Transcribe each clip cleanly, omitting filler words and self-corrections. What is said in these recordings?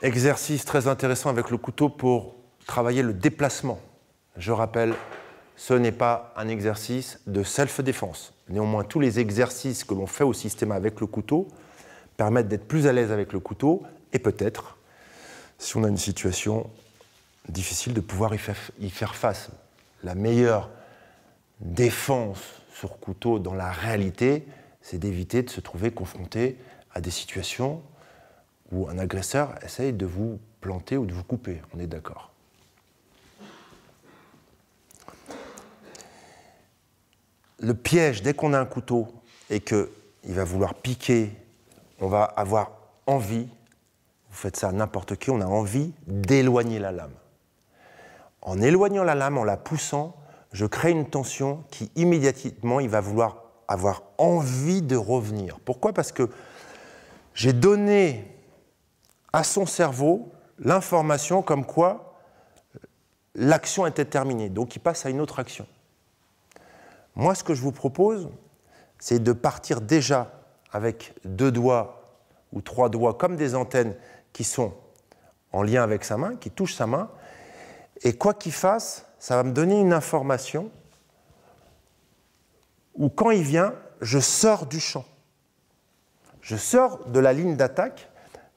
Exercice très intéressant avec le couteau pour travailler le déplacement. Je rappelle, ce n'est pas un exercice de self-défense. Néanmoins, tous les exercices que l'on fait au système avec le couteau permettent d'être plus à l'aise avec le couteau et peut-être, si on a une situation difficile, de pouvoir y faire face. La meilleure défense sur couteau dans la réalité, c'est d'éviter de se trouver confronté à des situations où un agresseur essaye de vous planter ou de vous couper. On est d'accord. Le piège, dès qu'on a un couteau et qu'il va vouloir piquer, on va avoir envie, vous faites ça à n'importe qui, on a envie d'éloigner la lame. En éloignant la lame, en la poussant, je crée une tension qui immédiatement, il va vouloir avoir envie de revenir. Pourquoi ? Parce que j'ai donné à son cerveau l'information comme quoi l'action était terminée. Donc il passe à une autre action. Moi, ce que je vous propose, c'est de partir déjà avec 2 doigts ou 3 doigts comme des antennes qui sont en lien avec sa main, qui touchent sa main. Et quoi qu'il fasse, ça va me donner une information où quand il vient, je sors du champ. Je sors de la ligne d'attaque,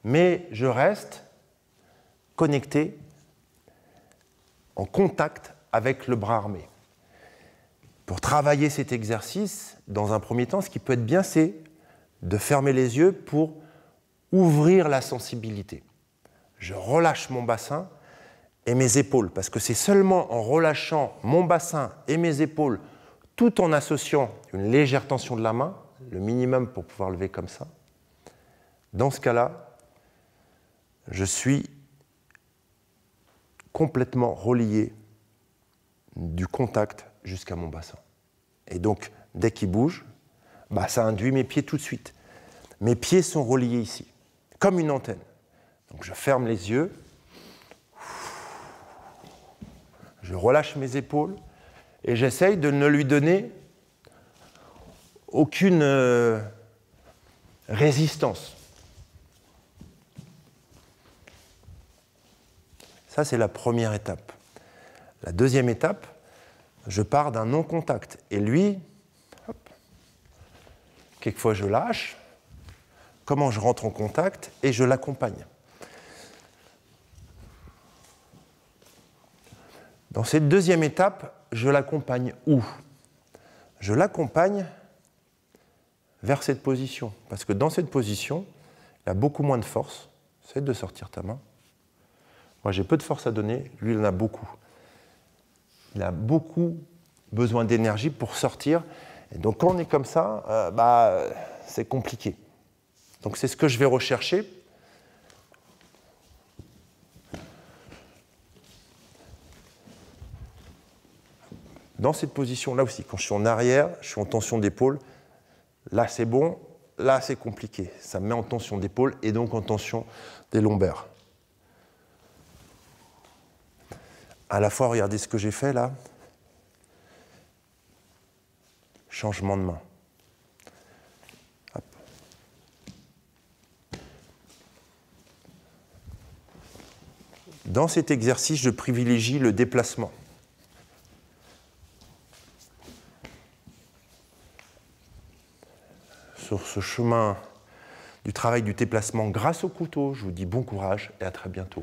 mais je reste connecté, en contact avec le bras armé. Pour travailler cet exercice, dans un premier temps, ce qui peut être bien, c'est de fermer les yeux pour ouvrir la sensibilité. Je relâche mon bassin et mes épaules, parce que c'est seulement en relâchant mon bassin et mes épaules, tout en associant une légère tension de la main, le minimum pour pouvoir lever comme ça. Dans ce cas-là, je suis complètement relié du contact jusqu'à mon bassin. Et donc, dès qu'il bouge, ça induit mes pieds tout de suite. Mes pieds sont reliés ici, comme une antenne. Donc je ferme les yeux, je relâche mes épaules et j'essaye de ne lui donner aucune résistance. Ça, c'est la première étape. La deuxième étape, je pars d'un non-contact. Et lui, hop, quelquefois je lâche, comment je rentre en contact et je l'accompagne. Dans cette deuxième étape, je l'accompagne où ? Je l'accompagne vers cette position. Parce que dans cette position, il a beaucoup moins de force. C'est de sortir ta main. Moi, j'ai peu de force à donner. Lui, il en a beaucoup. Il a beaucoup besoin d'énergie pour sortir. Et donc, quand on est comme ça, c'est compliqué. Donc, c'est ce que je vais rechercher. Dans cette position-là aussi, quand je suis en arrière, je suis en tension d'épaule. Là, c'est bon. Là, c'est compliqué. Ça me met en tension d'épaule et donc en tension des lombaires. À la fois, regardez ce que j'ai fait là. Changement de main. Hop. Dans cet exercice, je privilégie le déplacement. Sur ce chemin du travail du déplacement grâce au couteau, je vous dis bon courage et à très bientôt.